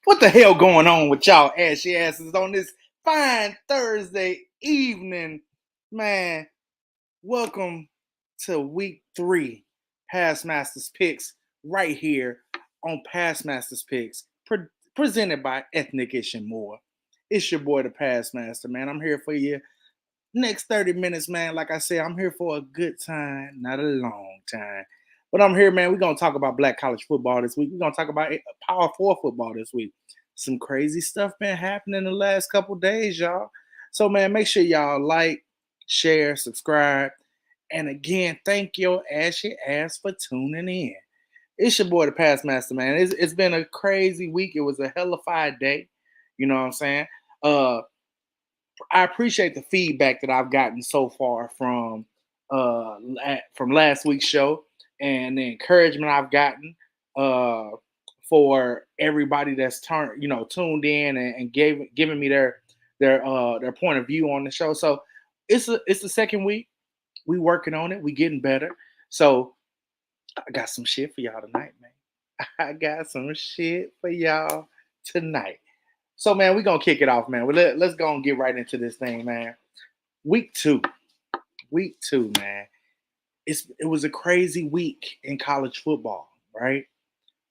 What the hell going on with y'all ashy asses on this fine Thursday evening? Man, welcome to week 3 Past Masters Picks right here on Past Masters Picks, presented by Ethnic Ish and More. It's your boy, the Past Master, man. I'm here for you next 30 minutes, man. Like I said, I'm here for a good time, not a long time. But I'm here, man. We're going to talk about black college football this week. We're going to talk about Power 4 football this week. Some crazy stuff been happening the last couple days, y'all. So, man, make sure y'all like, share, subscribe. And again, thank your ashy ass for tuning in. It's your boy, the Past Master, man. It's been a crazy week. It was a hellified day. You know what I'm saying? Uh, I appreciate the feedback that I've gotten so far from last week's show and the encouragement I've gotten uh, for everybody that's tuned in and giving me their point of view on the show. So it's the second week. We working on it. We getting better. So I got some shit for y'all tonight, man. I got some shit for y'all tonight. So, man, we're going to kick it off, man. Let's go and get right into this thing, man. Week 2. Week 2, man. It was a crazy week in college football, right?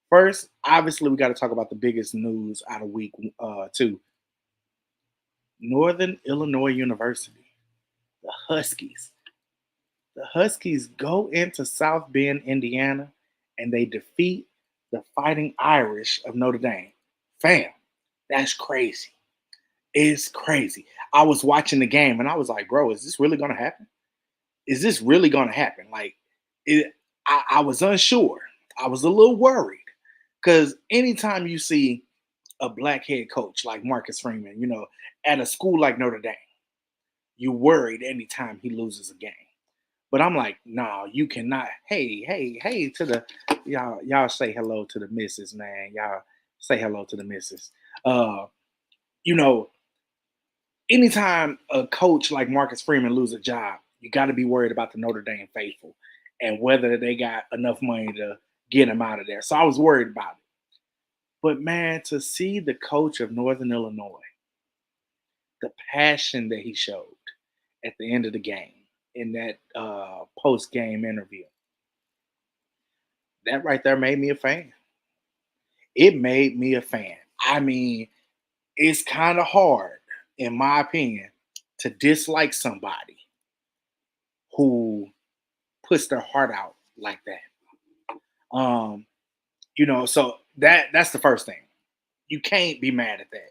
First, obviously, we got to talk about the biggest news out of week 2. Northern Illinois University, the Huskies. The Huskies go into South Bend, Indiana, and they defeat the Fighting Irish of Notre Dame. Fam, that's crazy. It's crazy. I was watching the game and I was like, bro, is this really going to happen? Is this really going to happen? I was unsure. I was a little worried because anytime you see a black head coach like Marcus Freeman, at a school like Notre Dame, you're worried anytime he loses a game. But I'm like, no, you cannot. Hey, to the y'all say hello to the missus, man. Y'all say hello to the missus. Uh, you know, anytime a coach like Marcus Freeman lose a job, you got to be worried about the Notre Dame faithful and whether they got enough money to get him out of there. So I was worried about it. But man, to see the coach of Northern Illinois, the passion that he showed at the end of the game in that post-game interview, that right there made me a fan. It made me a fan. I mean, it's kind of hard, in my opinion, to dislike somebody who puts their heart out like that. So that's the first thing. You can't be mad at that.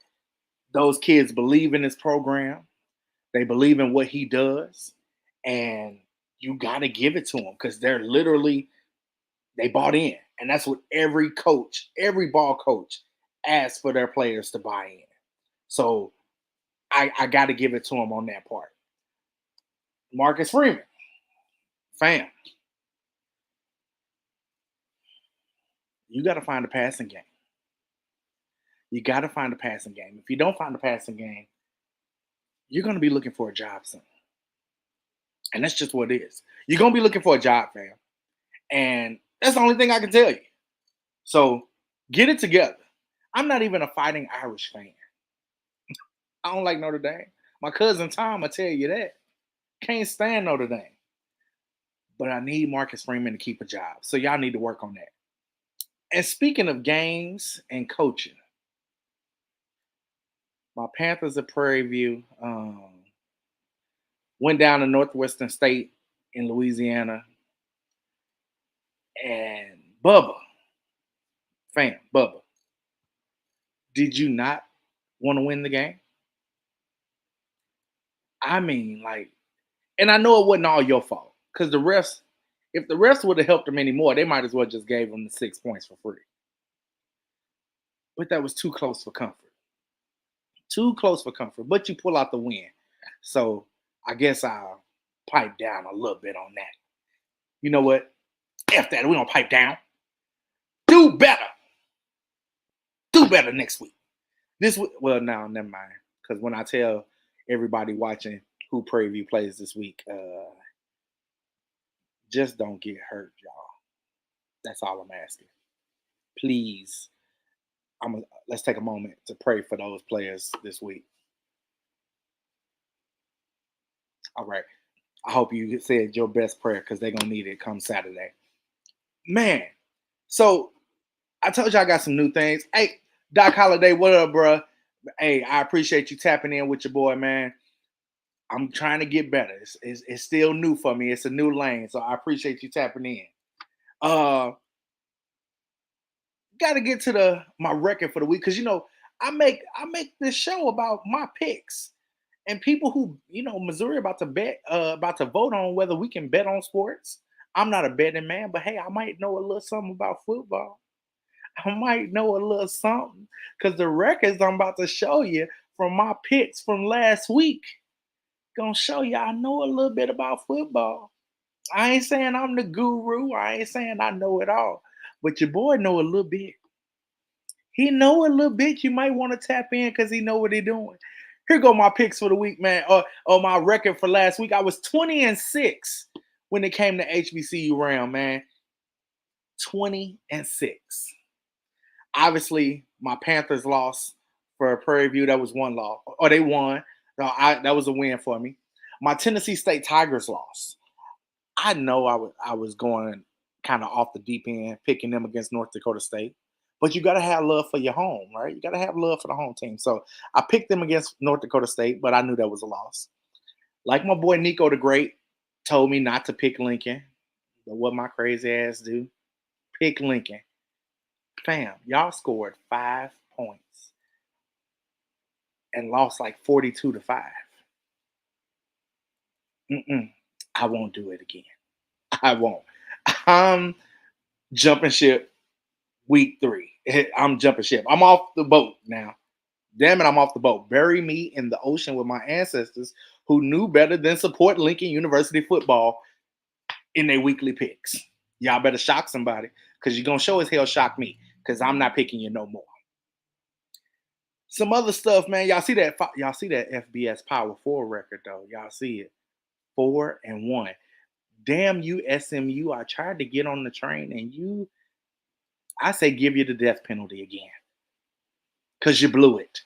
Those kids believe in his program. They believe in what he does, and you got to give it to them because they bought in, and that's what every coach, every ball coach, asks for their players to buy in. So I got to give it to him on that part. Marcus Freeman, fam, you got to find a passing game. You got to find a passing game. If you don't find a passing game, you're going to be looking for a job soon. And that's just what it is. You're going to be looking for a job, fam. And that's the only thing I can tell you. So get it together. I'm not even a Fighting Irish fan. I don't like Notre Dame. My cousin Tom will tell you that. Can't stand Notre Dame. But I need Marcus Freeman to keep a job. So y'all need to work on that. And speaking of games and coaching, my Panthers of Prairie View went down to Northwestern State in Louisiana. And Bubba, did you not want to win the game? I mean, and I know it wasn't all your fault because if the refs would have helped them anymore, they might as well just gave them the 6 points for free. But that was too close for comfort. Too close for comfort, but you pull out the win. So I guess I'll pipe down a little bit on that. You know what? F that. We don't pipe down. Do better. Do better next week. Now, never mind. Because when I tell everybody watching who Prairie View plays this week, just don't get hurt, y'all. That's all I'm asking. Please. Let's take a moment to pray for those players this week. All right. I hope you said your best prayer because they're gonna need it come Saturday. Man, so I told you I got some new things. Hey, Doc Holiday, what up, bro? Hey, I appreciate you tapping in with your boy, man. I'm trying to get better. It's still new for me. It's a new lane, so I appreciate you tapping in. Uh, got to get to my record for the week because I make this show about my picks and people who Missouri about to vote on whether we can bet on sports. I'm not a betting man, but hey, I might know a little something about football. I might know a little something because the records I'm about to show you from my picks from last week gonna show you I know a little bit about football. I ain't saying I'm the guru. I ain't saying I know it all, but your boy know a little bit. He know a little bit. You might want to tap in because he know what he doing. Here go my picks for the week, man. Or my record for last week. I was 20-6 when it came to HBCU round, man. 20-6. Obviously, my Panthers lost for Prairie View. That was one loss. Or they won. No, that was a win for me. My Tennessee State Tigers lost. I know I was going kind of off the deep end, picking them against North Dakota State. But you got to have love for your home, right? You got to have love for the home team. So I picked them against North Dakota State, but I knew that was a loss. Like my boy Nico the Great told me not to pick Lincoln. But what my crazy ass do? Pick Lincoln. Fam, y'all scored 5 points and lost like 42-5. I won't do it again. I won't. I'm jumping ship week 3. I'm jumping ship. I'm off the boat now. Damn it, I'm off the boat. Bury me in the ocean with my ancestors who knew better than support Lincoln University football in their weekly picks. Y'all better shock somebody because you're going to show as hell shock me because I'm not picking you no more. Some other stuff, man. Y'all see that FBS Power 4 record, though. Y'all see it. 4-1. Damn you, SMU. I tried to get on the train and I say give you the death penalty again. Because you blew it.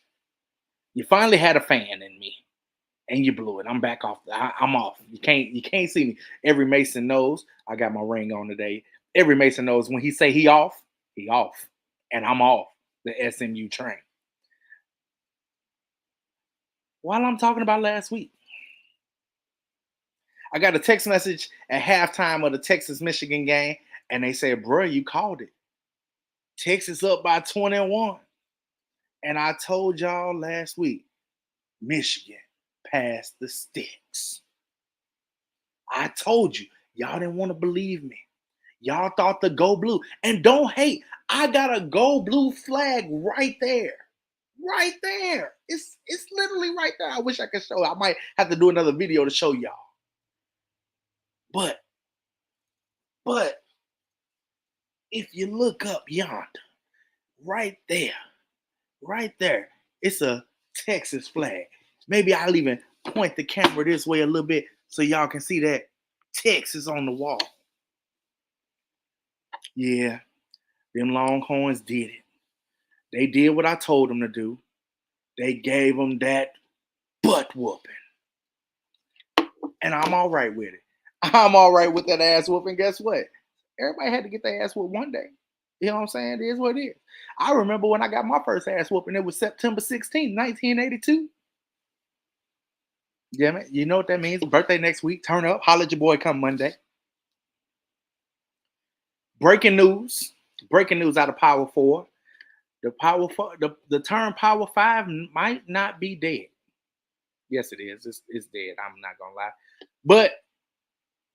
You finally had a fan in me. And you blew it. I'm back off. I'm off. You can't see me. Every Mason knows I got my ring on today. Every Mason knows when he say he off, and I'm off the SMU train. While I'm talking about last week, I got a text message at halftime of the Texas-Michigan game, and they said, "Bro, you called it. Texas up by 21." And I told y'all last week, Michigan passed the sticks. I told you, y'all didn't want to believe me. Y'all thought the go blue. And don't hate, I got a go blue flag right there. Right there. It's literally right there. I wish I could show. I might have to do another video to show y'all. But if you look up yonder, right there, it's a Texas flag. Maybe I'll even point the camera this way a little bit so y'all can see that Texas on the wall. Yeah, them Longhorns did it. They did what I told them to do. They gave them that butt whooping. And I'm all right with it. I'm all right with that ass whooping. Guess what? Everybody had to get their ass whooped one day. You know what I'm saying? It is what it is. I remember when I got my first ass whooping. It was September 16, 1982. Yeah, man. You know what that means? Birthday next week. Turn up. Holla at your boy come Monday. Breaking news. Breaking news out of Power 4. The term Power 5 might not be dead. Yes, it is. It's dead. I'm not gonna lie. But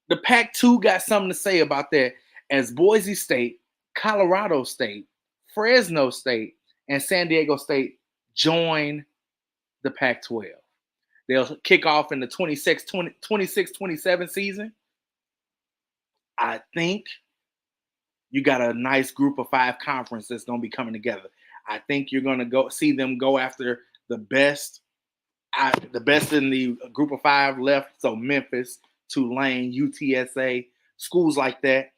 the Pac-2 got something to say about that as Boise State, Colorado State, Fresno State, and San Diego State join the Pac-12. They'll kick off in the 26-27 season. I think you got a nice group of 5 conference that's going to be coming together. I think you're going to go see them go after the best in the group of 5 left. So Memphis, Tulane, UTSA, schools like that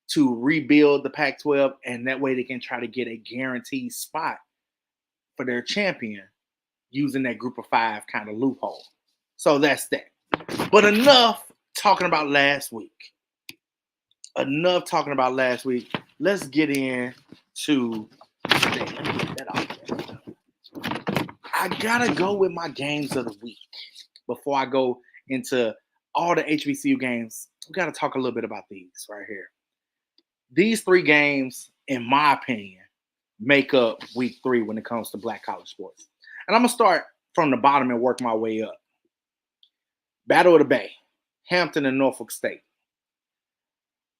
to rebuild the Pac-12, and that way they can try to get a guaranteed spot for their champion using that group of five kind of loophole. So that's that. But enough talking about last week. Enough talking about last week. Let's get into today. Let me get that off. I gotta go with my games of the week before I go into all the HBCU games. We gotta talk a little bit about these right here. These three games, in my opinion, make up week 3 when it comes to black college sports. And I'm gonna start from the bottom and work my way up. Battle of the Bay, Hampton and Norfolk State.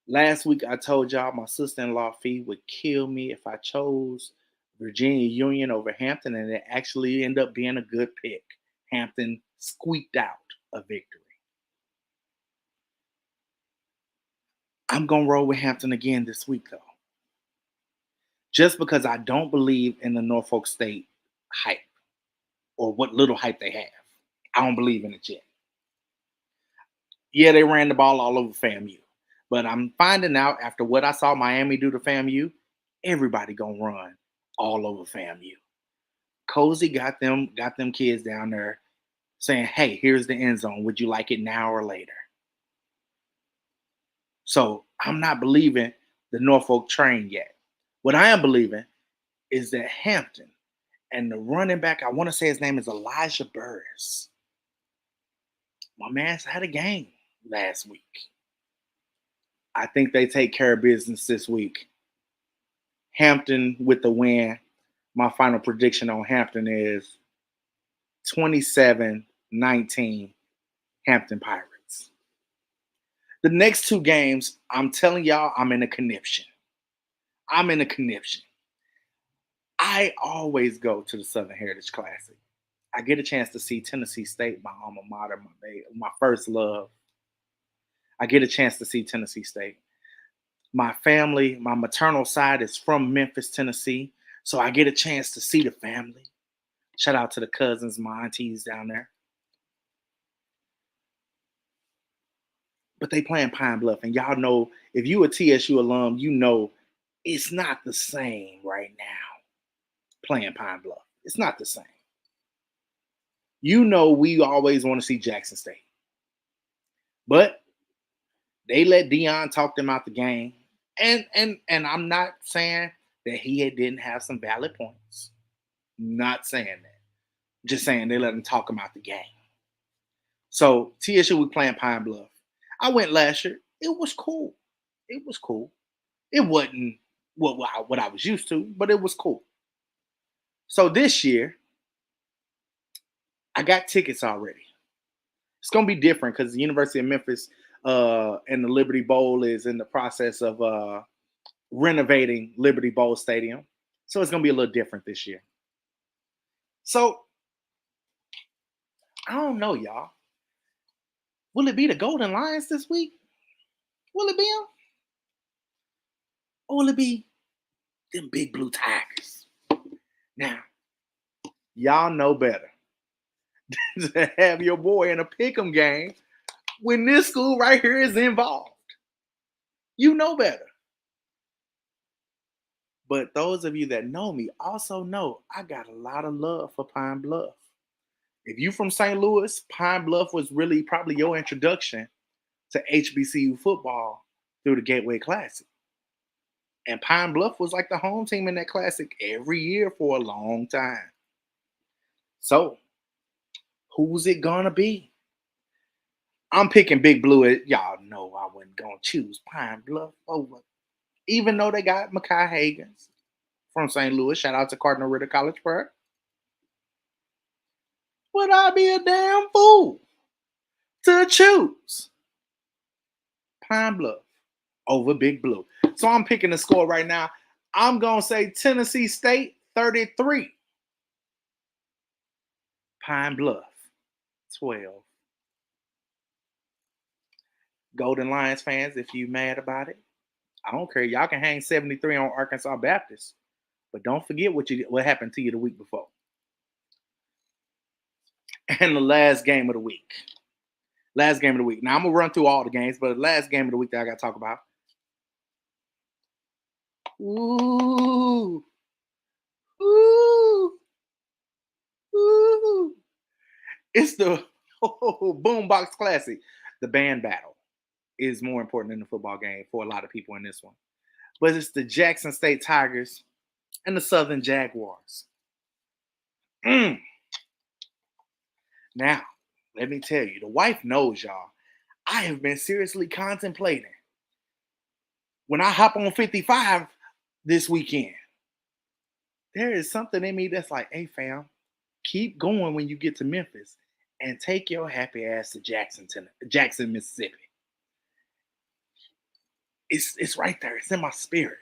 Last week I told y'all my sister-in-law Fee would kill me if I chose Virginia Union over Hampton, and it actually ended up being a good pick. Hampton squeaked out a victory. I'm gonna roll with Hampton again this week though. Just because I don't believe in the Norfolk State hype or what little hype they have. I don't believe in it yet. Yeah, they ran the ball all over FAMU. But I'm finding out after what I saw Miami do to FAMU, everybody gonna run all over FAMU. Cozy got them kids down there saying, hey, here's the end zone. Would you like it now or later? So I'm not believing the Norfolk train yet. What I am believing is that Hampton and the running back, I want to say his name is Elijah Burris. My man's had a game last week. I think they take care of business this week. Hampton with the win. My final prediction on Hampton is 27-19 Hampton Pirates. The next two games, I'm telling y'all, I'm in a conniption. I always go to the Southern Heritage Classic. I get a chance to see Tennessee State, my alma mater, my first love. I get a chance to see Tennessee State. My family, my maternal side is from Memphis, Tennessee. So I get a chance to see the family. Shout out to the cousins, my aunties down there. But they playing Pine Bluff. And y'all know, if you a TSU alum, you know it's not the same right now playing Pine Bluff. It's not the same. You know we always want to see Jackson State. But they let Dion talk them out the game. And I'm not saying that he didn't have some valid points. Not saying that. Just saying they let him talk him out the game. So TSU was playing Pine Bluff. I went last year. It was cool. It wasn't what I was used to, but it was cool. So this year, I got tickets already. It's gonna be different because the University of Memphis and the Liberty Bowl is in the process of renovating Liberty Bowl Stadium. So it's gonna be a little different this year. So I don't know, y'all. Will it be the Golden Lions this week? Will it be them? Or will it be them big blue tigers? Now, y'all know better to have your boy in a pick'em game when this school right here is involved. You know better. But those of you that know me also know I got a lot of love for Pine Bluff. If you from St. Louis, Pine Bluff was really probably your introduction to HBCU football through the Gateway Classic. And Pine Bluff was like the home team in that classic every year for a long time. So, who's it gonna be? I'm picking Big Blue. Y'all know I wasn't gonna choose Pine Bluff over, even though they got Makai Hagans from St. Louis. Shout out to Cardinal Ritter College Prep. Would I be a damn fool to choose Pine Bluff over Big Blue? So I'm picking the score right now. I'm gonna say Tennessee State 33. Pine Bluff 12. Golden Lions fans, if you mad about it, I don't care. Y'all can hang 73 on Arkansas Baptist, but don't forget what happened to you the week before. And the last game of the week. Now I'm gonna run through all the games, but the last game of the week that I gotta talk about. Ooh. Woo. It's the Boombox Classic. The band battle is more important than the football game for a lot of people in this one. But it's the Jackson State Tigers and the Southern Jaguars. Mm. Now, let me tell you, the wife knows, y'all. I have been seriously contemplating when I hop on 55 this weekend. There is something in me that's like, hey, fam, keep going when you get to Memphis and take your happy ass to Jackson, Mississippi. It's right there. It's in my spirit.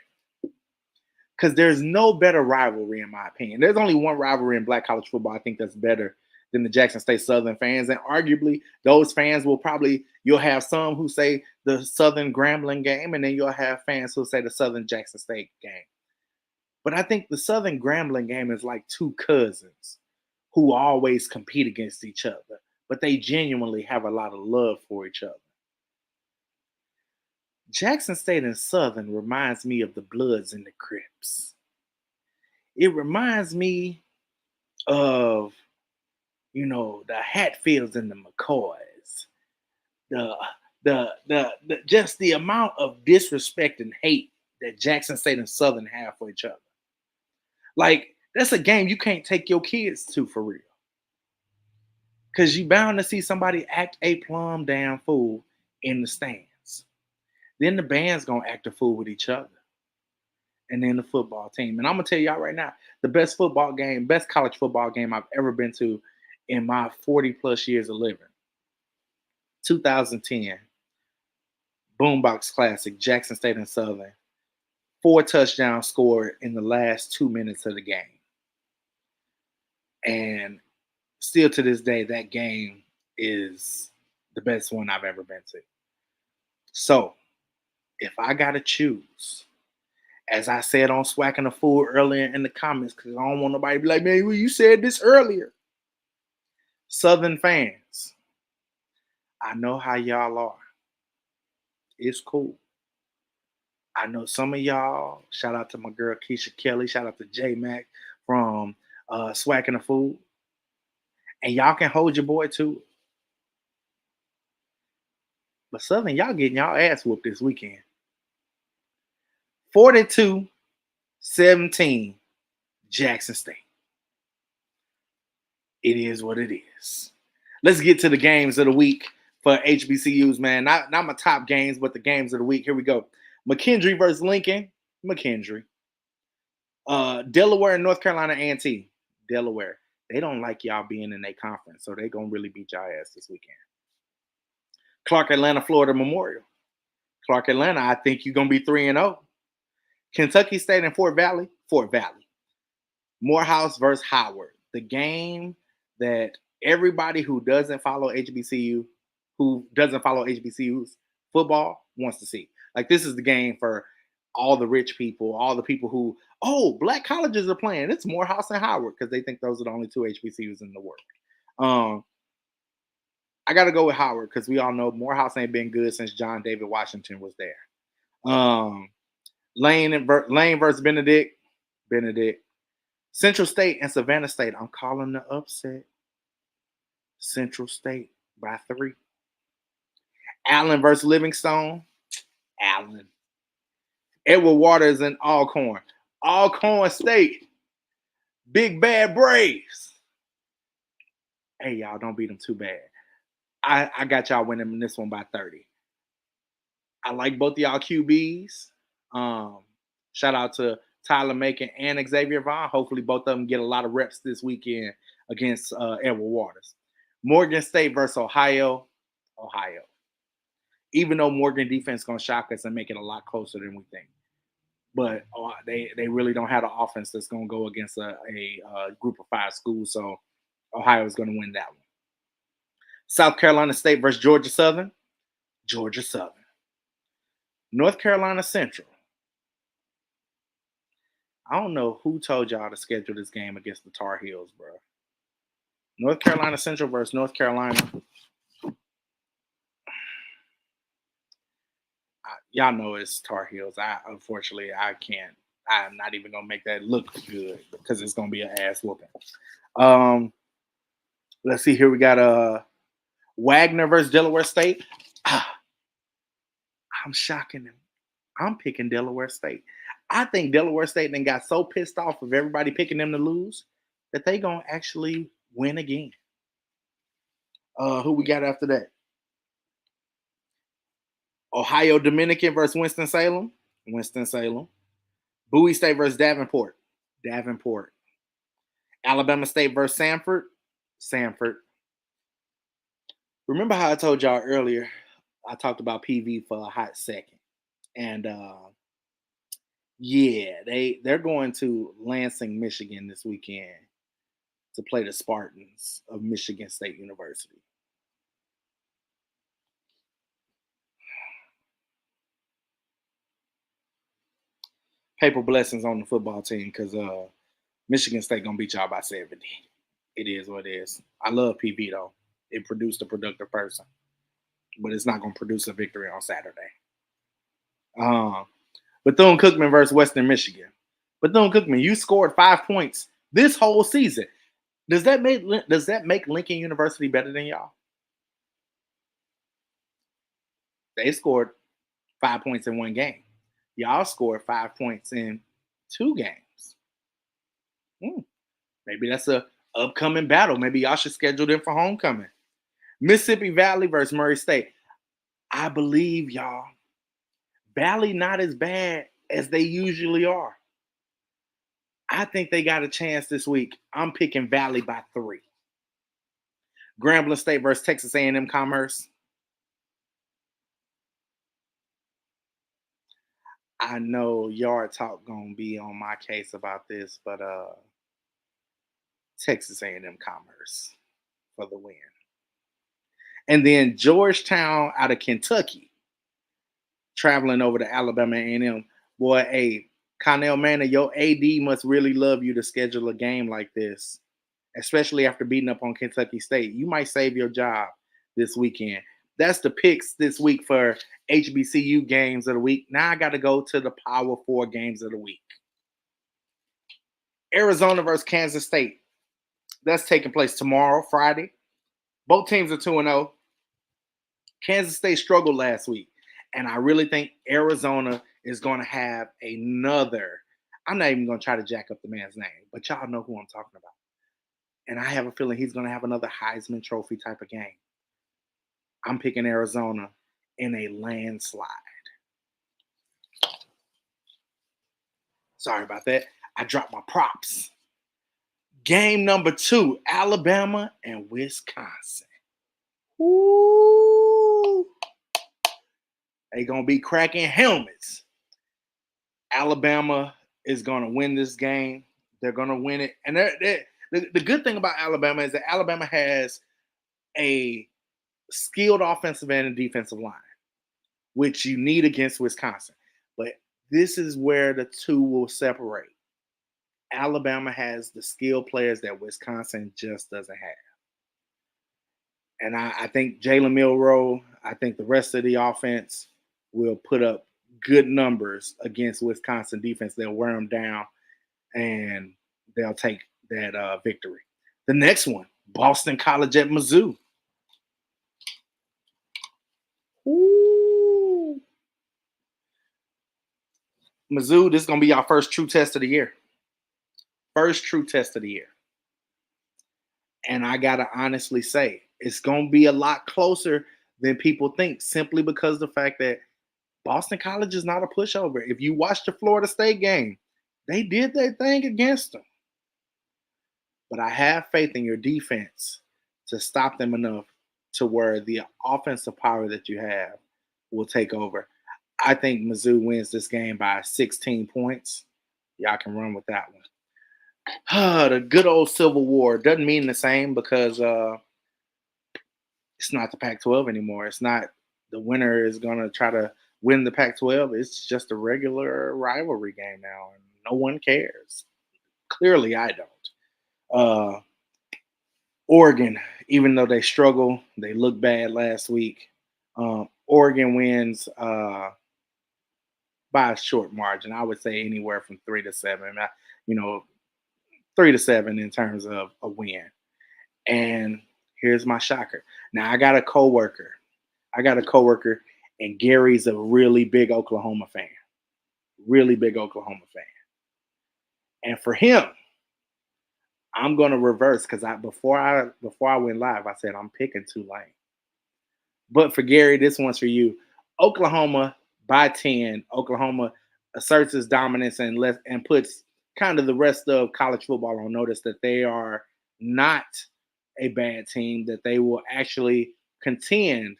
Because there's no better rivalry, in my opinion. There's only one rivalry in black college football I think that's better than the Jackson State Southern fans. And arguably, those fans you'll have some who say the Southern Grambling game, and then you'll have fans who say the Southern Jackson State game. But I think the Southern Grambling game is like two cousins who always compete against each other, but they genuinely have a lot of love for each other. Jackson State and Southern reminds me of the Bloods and the Crips. It reminds me of, the Hatfields and the McCoys. The just the amount of disrespect and hate that Jackson State and Southern have for each other. Like, that's a game you can't take your kids to for real. Because you bound to see somebody act a plumb damn fool in the stands. Then the band's going to act a fool with each other. And then the football team. And I'm going to tell y'all right now, the best college football game I've ever been to in my 40 plus years of living. 2010, Boombox Classic, Jackson State and Southern. 4 touchdowns scored in the last 2 minutes of the game. And still to this day, that game is the best one I've ever been to. So, if I got to choose, as I said on Swacking the Fool earlier in the comments, because I don't want nobody to be like, man, well, you said this earlier. Southern fans, I know how y'all are. It's cool. I know some of y'all, shout out to my girl Keisha Kelly, shout out to J Mac from Swacking the Fool. And y'all can hold your boy to it. But Southern, y'all getting y'all ass whooped this weekend. 42-17, Jackson State. It is what it is. Let's get to the games of the week for HBCUs, man. Not my top games, but the games of the week. Here we go. McKendree versus Lincoln. McKendree. Delaware and North Carolina A&T. Delaware. They don't like y'all being in their conference, so they're going to really beat y'all ass this weekend. Clark Atlanta, Florida Memorial. Clark Atlanta, I think you're going to be 3-0. Kentucky State and Fort Valley. Fort Valley. Morehouse versus Howard. The game that everybody who doesn't follow HBCUs football wants to see. Like, this is the game for all the rich people, all the people who, black colleges are playing. It's Morehouse and Howard because they think those are the only 2 HBCUs in the world. I got to go with Howard because we all know Morehouse ain't been good since John David Washington was there. Lane versus Benedict. Central State and Savannah State. I'm calling the upset. Central State by 3. Allen versus Livingstone. Allen. Edward Waters and Alcorn. Alcorn State. Big Bad Braves. Hey, y'all, don't beat them too bad. I got y'all winning this one by 30. I like both of y'all QBs. Shout out to Tyler Macon and Xavier Vaughn. Hopefully both of them get a lot of reps this weekend against Edward Waters. Morgan State versus Ohio. Even though Morgan defense is going to shock us and make it a lot closer than we think. But they really don't have an offense that's going to go against a group of 5 schools. So Ohio is going to win that one. South Carolina State versus Georgia Southern. Georgia Southern. North Carolina Central. I don't know who told y'all to schedule this game against the Tar Heels, bro. North Carolina Central versus North Carolina. Y'all know it's Tar Heels. Unfortunately, I can't. I'm not even going to make that look good because it's going to be an ass whooping. Let's see here. We got Wagner versus Delaware State. Ah, I'm shocking them. I'm picking Delaware State. I think Delaware State then got so pissed off of everybody picking them to lose that they gonna actually win again. Who we got after that? Ohio Dominican versus Winston Salem. Winston Salem. Bowie State versus Davenport. Davenport. Alabama State versus Sanford. Sanford. Remember how I told y'all earlier? I talked about PV for a hot second, and yeah, they're going to Lansing, Michigan this weekend to play the Spartans of Michigan State University. Paper blessings on the football team because Michigan State gonna beat y'all by 70. It is what it is. I love PV though. It produced a productive person, but it's not gonna produce a victory on Saturday. Um, Bethune Cookman versus Western Michigan. Bethune Cookman, you scored 5 points this whole season. Does that make Lincoln University better than y'all? They scored 5 points in one game. Y'all scored 5 points in two games. Hmm. Maybe that's a upcoming battle. Maybe y'all should schedule them for homecoming. Mississippi Valley versus Murray State. I believe y'all. Valley not as bad as they usually are. I think they got a chance this week. I'm picking Valley by 3. Grambling State versus Texas A&M Commerce. I know Yard Talk gonna be on my case about this, but Texas A&M Commerce for the win. And then Georgetown out of Kentucky traveling over to Alabama A&M. Boy, hey, Connell Manor, your AD must really love you to schedule a game like this, especially after beating up on Kentucky State. You might save your job this weekend. That's the picks this week for HBCU games of the week. Now I got to go to the Power 4 games of the week. Arizona versus Kansas State. That's taking place tomorrow, Friday. Both teams are 2-0. Kansas State struggled last week. And I really think Arizona is going to have another. I'm not even going to try to jack up the man's name, but y'all know who I'm talking about. And I have a feeling he's going to have another Heisman Trophy type of game. I'm picking Arizona in a landslide. Sorry about that. I dropped my props. Game number 2, Alabama and Wisconsin. Ooh. They going to be cracking helmets. Alabama is going to win this game. They're going to win it. And the good thing about Alabama is that Alabama has a skilled offensive and a defensive line, which you need against Wisconsin. But this is where the two will separate. Alabama has the skilled players that Wisconsin just doesn't have. And I think Jalen Milroe, I think the rest of the offense will put up good numbers against Wisconsin defense. They'll wear them down and they'll take that victory. The next one, Boston College at Mizzou. Ooh. Mizzou, this is going to be our first true test of the year. First true test of the year. And I got to honestly say, it's going to be a lot closer than people think simply because of the fact that Boston College is not a pushover. If you watch the Florida State game, they did their thing against them. But I have faith in your defense to stop them enough to where the offensive power that you have will take over. I think Mizzou wins this game by 16 points. Y'all can run with that one. The good old Civil War doesn't mean the same because it's not the Pac-12 anymore. It's not the winner is going to try to win the Pac-12. It's just a regular rivalry game now, and no one cares. Clearly, I don't. Oregon, even though they struggle, they look bad last week. Oregon wins by a short margin. I would say anywhere from 3-7. 3-7 in terms of a win. And Here's my shocker. Now I got a coworker. And Gary's a really big Oklahoma fan. Really big Oklahoma fan. And for him, I'm gonna reverse because before I went live, I said I'm picking Tulane. But for Gary, this one's for you. Oklahoma by 10. Oklahoma asserts its dominance and puts kind of the rest of college football on notice that they are not a bad team, that they will actually contend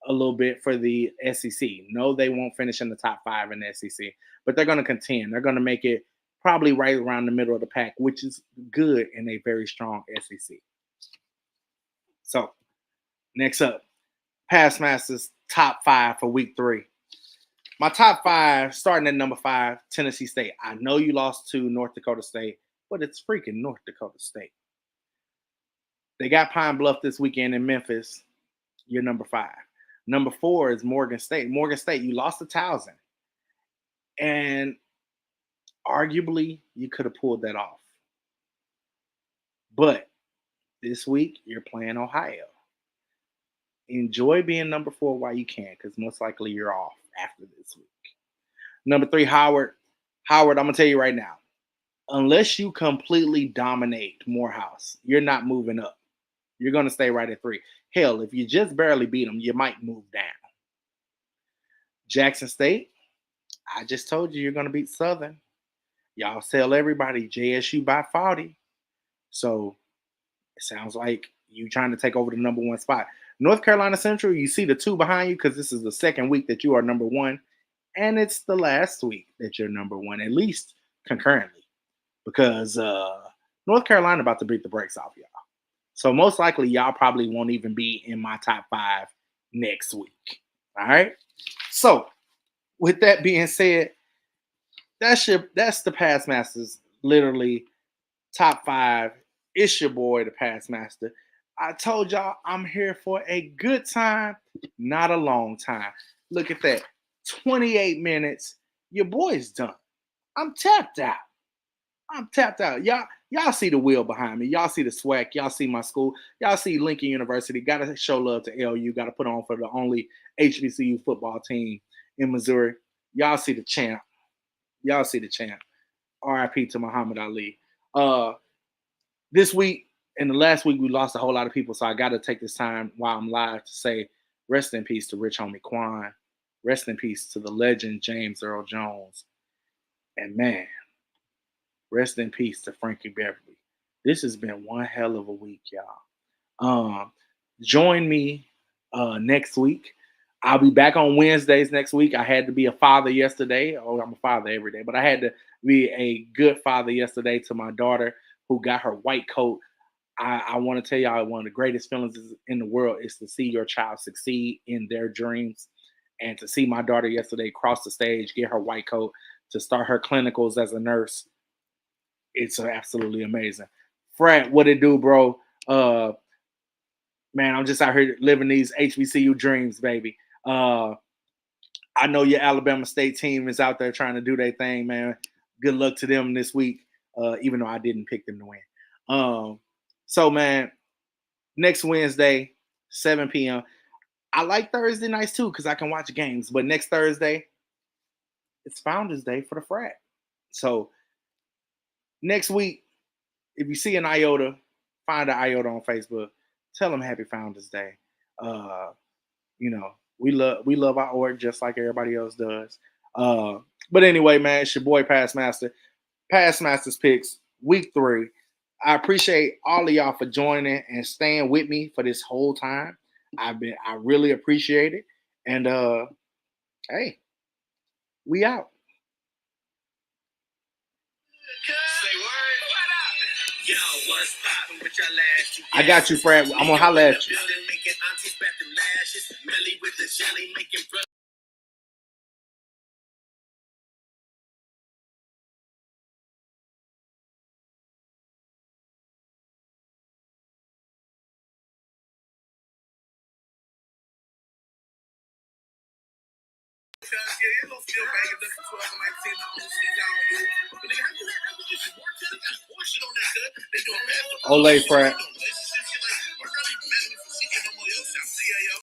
a little bit for the SEC. No, they won't finish in the top 5 in the SEC, but they're going to contend. They're going to make it probably right around the middle of the pack, which is good in a very strong SEC. So, next up, Pass Masters top 5 for week 3. My top 5, starting at number 5, Tennessee State. I know you lost to North Dakota State, but it's freaking North Dakota State. They got Pine Bluff this weekend in Memphis. You're number 5. Number 4 is Morgan State. Morgan State, you lost to Towson. And arguably, you could have pulled that off. But this week, you're playing Ohio. Enjoy being number 4 while you can, because most likely you're off after this week. Number 3, Howard. Howard, I'm going to tell you right now, unless you completely dominate Morehouse, you're not moving up. You're going to stay right at 3. Hell, if you just barely beat them, you might move down. Jackson State, I just told you you're going to beat Southern. Y'all tell everybody JSU by 40. So it sounds like you trying to take over the number 1 spot. North Carolina Central, you see the 2 behind you because this is the second week that you are number 1. And it's the last week that you're number 1, at least concurrently. Because North Carolina about to beat the brakes off y'all. So most likely y'all probably won't even be in my top 5 next week. All right. So with that being said, that's the Pass Masters, literally top 5. It's your boy, the Pass Master. I told y'all I'm here for a good time, not a long time. Look at that. 28 minutes. Your boy's done. I'm tapped out. Y'all see the wheel behind me. Y'all see the swag. Y'all see my school. Y'all see Lincoln University. Got to show love to LU. Got to put on for the only HBCU football team in Missouri. Y'all see the champ. RIP to Muhammad Ali. This week and the last week, we lost a whole lot of people. So I got to take this time while I'm live to say rest in peace to Rich Homie Quan. Rest in peace to the legend James Earl Jones. And man, rest in peace to Frankie Beverly. This has been one hell of a week, y'all. Join me next week. I'll be back on Wednesdays next week. I had to be a father yesterday. Oh, I'm a father every day, but I had to be a good father yesterday to my daughter who got her white coat. I want to tell y'all one of the greatest feelings in the world is to see your child succeed in their dreams. And to see my daughter yesterday cross the stage, get her white coat, to start her clinicals as a nurse, it's absolutely amazing. Frat, what it do, bro? Man, I'm just out here living these HBCU dreams, baby. I know your Alabama State team is out there trying to do their thing, man. Good luck to them this week, even though I didn't pick them to win. So, man, next Wednesday, 7 p.m. I like Thursday nights, too, because I can watch games. But next Thursday, it's Founders Day for the frat. So, next week, if you see an IOTA, find an IOTA on Facebook. Tell them Happy Founders Day. We love our org just like everybody else does. But anyway, man, it's your boy Pass Master. Pass Masters Picks, week 3. I appreciate all of y'all for joining and staying with me for this whole time. I really appreciate it. And hey, we out. I got you, Fred. I'm gonna holler at you. Olay, Fred.